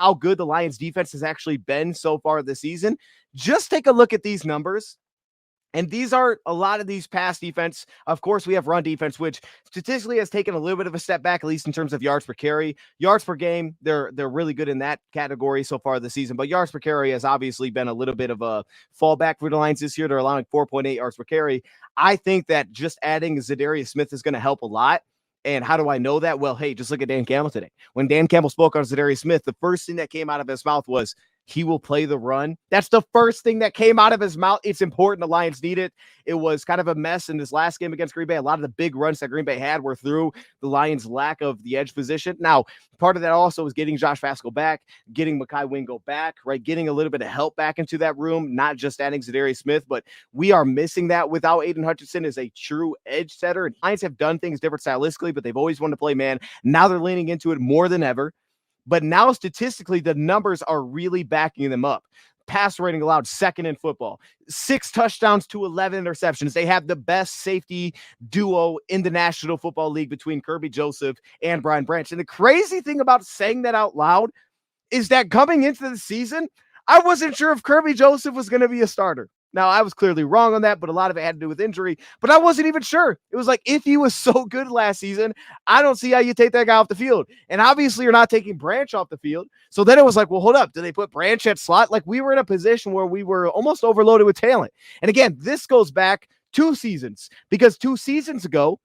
how good the Lions defense has actually been so far this season, just take a look at these numbers. And these are a lot of these pass defense. Of course, we have run defense, which statistically has taken a little bit of a step back, at least in terms of yards per carry. Yards per game, they're really good in that category so far this season. But yards per carry has obviously been a little bit of a fallback for the Lions this year. They're allowing 4.8 yards per carry. I think that just adding Zadarius Smith is going to help a lot. And how do I know that? Well, hey, just look at Dan Campbell today. When Dan Campbell spoke on Zadarius Smith, the first thing that came out of his mouth was, he will play the run. That's the first thing that came out of his mouth. It's important. The Lions need it. It was kind of a mess in this last game against Green Bay. A lot of the big runs that Green Bay had were through the Lions' lack of the edge position. Now, part of that also was getting Josh Pascal back, getting Mekhi Wingo back, right? Getting a little bit of help back into that room, not just adding Zadarius Smith, but we are missing that without Aiden Hutchinson as a true edge setter. And Lions have done things different stylistically, but they've always wanted to play man. Now they're leaning into it more than ever. But now statistically, the numbers are really backing them up. Pass rating allowed second in football, 6 touchdowns to 11 interceptions. They have the best safety duo in the National Football League between Kirby Joseph and Brian Branch. And the crazy thing about saying that out loud is that coming into the season, I wasn't sure if Kirby Joseph was going to be a starter. Now, I was clearly wrong on that, but a lot of it had to do with injury. But I wasn't even sure. It was like, if he was so good last season, I don't see how you take that guy off the field. And obviously, you're not taking Branch off the field. So then it was like, well, hold up. Do they put Branch at slot? Like, we were in a position where we were almost overloaded with talent. And again, this goes back 2 seasons, because 2 seasons ago,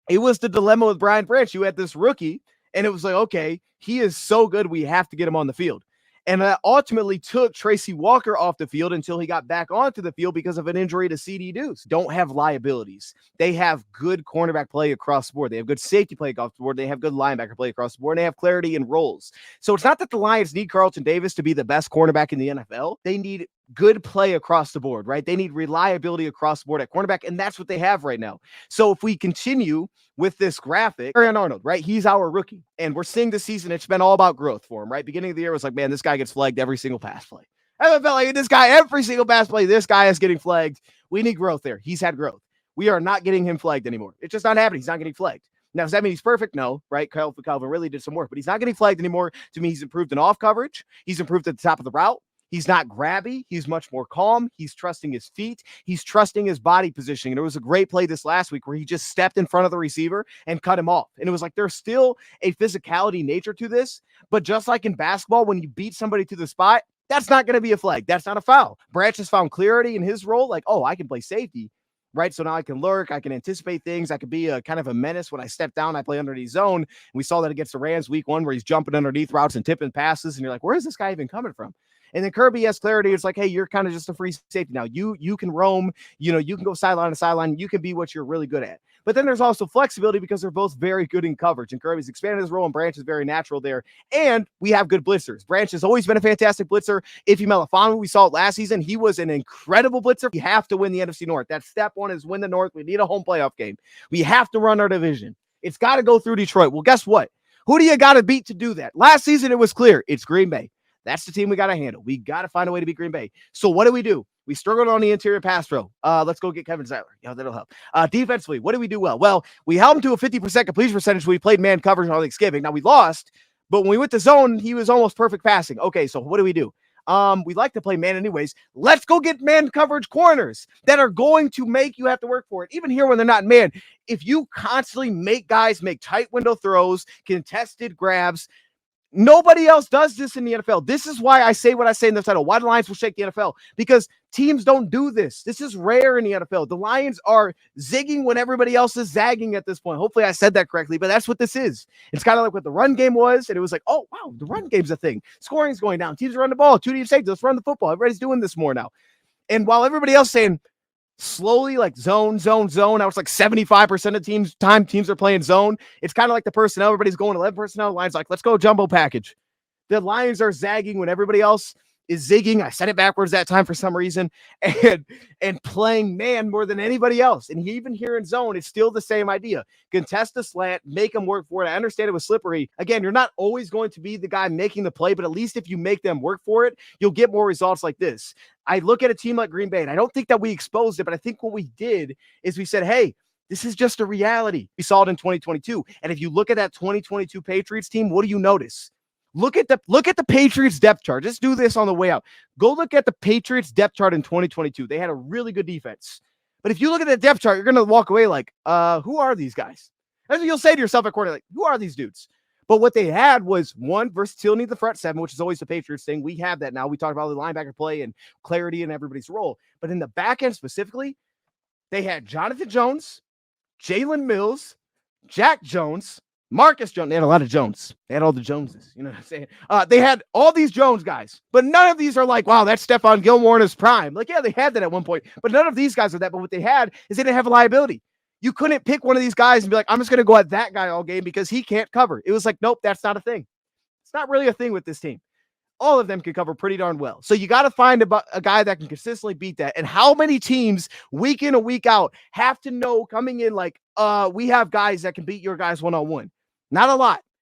it was the dilemma with Brian Branch. You had this rookie, and it was like, okay, he is so good, we have to get him on the field. And that ultimately took Tracy Walker off the field until he got back onto the field because of an injury to CD Deuce. Don't have liabilities. They have good cornerback play across the board. They have good safety play across the board. They have good linebacker play across the board. And they have clarity in roles. So it's not that the Lions need Carlton Davis to be the best cornerback in the NFL. They need good play across the board, right? They need reliability across the board at cornerback, and that's what they have right now. So if we continue with this graphic, Aaron Arnold, right? He's our rookie, and we're seeing this season, it's been all about growth for him, right? Beginning of the year, it was like, man, this guy gets flagged every single pass play. I felt like this guy, every single pass play, this guy is getting flagged. We need growth there. He's had growth. We are not getting him flagged anymore. It's just not happening. He's not getting flagged. Now, does that mean he's perfect? No, right? Calvin really did some work, but he's not getting flagged anymore. To me, he's improved in off coverage. He's improved at the top of the route. He's not grabby. He's much more calm. He's trusting his feet. He's trusting his body positioning. And there was a great play this last week where he just stepped in front of the receiver and cut him off. And it was like, there's still a physicality nature to this. But just like in basketball, when you beat somebody to the spot, that's not going to be a flag. That's not a foul. Branch has found clarity in his role. Like, oh, I can play safety, right? So now I can lurk. I can anticipate things. I could be a kind of a menace when I step down. I play underneath zone. And we saw that against the Rams week 1 where he's jumping underneath routes and tipping passes. And you're like, where is this guy even coming from? And then Kirby has clarity. It's like, hey, you're kind of just a free safety now. You can roam, you can go sideline to sideline. You can be what you're really good at. But then there's also flexibility because they're both very good in coverage. And Kirby's expanded his role, and Branch is very natural there. And we have good blitzers. Branch has always been a fantastic blitzer. Ify Melifonwu, we saw it last season. He was an incredible blitzer. We have to win the NFC North. That's step 1 is win the North. We need a home playoff game. We have to run our division. It's got to go through Detroit. Well, guess what? Who do you got to beat to do that? Last season, it was clear. It's Green Bay. That's the team we got to handle. We got to find a way to beat Green Bay. So what do? We struggled on the interior pass throw. Let's go get Kevin Zeitler. That'll help. Defensively, what do we do well? Well, we held him to a 50% completion percentage when we played man coverage on Thanksgiving. Now, we lost, but when we went to zone, he was almost perfect passing. Okay, so what do? We like to play man anyways. Let's go get man coverage corners that are going to make you have to work for it. Even here when they're not man, if you constantly make guys make tight window throws, contested grabs, nobody else does this in the NFL. This is why I say what I say in the title. Why the Lions will shake the NFL? Because teams don't do this. This is rare in the NFL. The Lions are zigging when everybody else is zagging at this point. Hopefully I said that correctly, but that's what this is. It's kind of like what the run game was, and it was like, oh, wow, the run game's a thing. Scoring's going down. Teams run the ball. 2 deep safety. Let's run the football. Everybody's doing this more now. And while everybody else saying, slowly like zone. Now it's like 75% of teams are playing zone. It's kind of like the personnel. Everybody's going 11 personnel. Lions like, let's go jumbo package. The Lions are zagging when everybody else is zigging. I said it backwards that time for some reason, and playing man more than anybody else. And even here in zone, it's still the same idea. Contest the slant, make them work for it. I understand it was slippery. Again, you're not always going to be the guy making the play, but at least if you make them work for it, you'll get more results like this. I look at a team like Green Bay, and I don't think that we exposed it, but I think what we did is we said, hey, this is just a reality. We saw it in 2022. And if you look at that 2022 Patriots team, what do you notice? Look at the Patriots depth chart. Just do this on the way out. Go look at the Patriots depth chart in 2022. They had a really good defense. But if you look at the depth chart, you're going to walk away like, who are these guys? That's what you'll say to yourself at quarter, like, who are these dudes? But what they had was, one, versatility in the front seven, which is always the Patriots thing. We have that now. We talked about the linebacker play and clarity in everybody's role. But in the back end specifically, they had Jonathan Jones, Jalen Mills, Jack Jones, Marcus Jones. They had a lot of Jones. They had all the Joneses. You know what I'm saying? They had all these Jones guys, but none of these are like, wow, that's Stephon Gilmore in his prime. Like, yeah, they had that at one point, but none of these guys are that. But what they had is they didn't have a liability. You couldn't pick one of these guys and be like, I'm just going to go at that guy all game because he can't cover. It was like, nope, that's not a thing. It's not really a thing with this team. All of them can cover pretty darn well. So you got to find a guy that can consistently beat that. And how many teams week in and week out have to know coming in like, we have guys that can beat your guys one-on-one? Not a lot.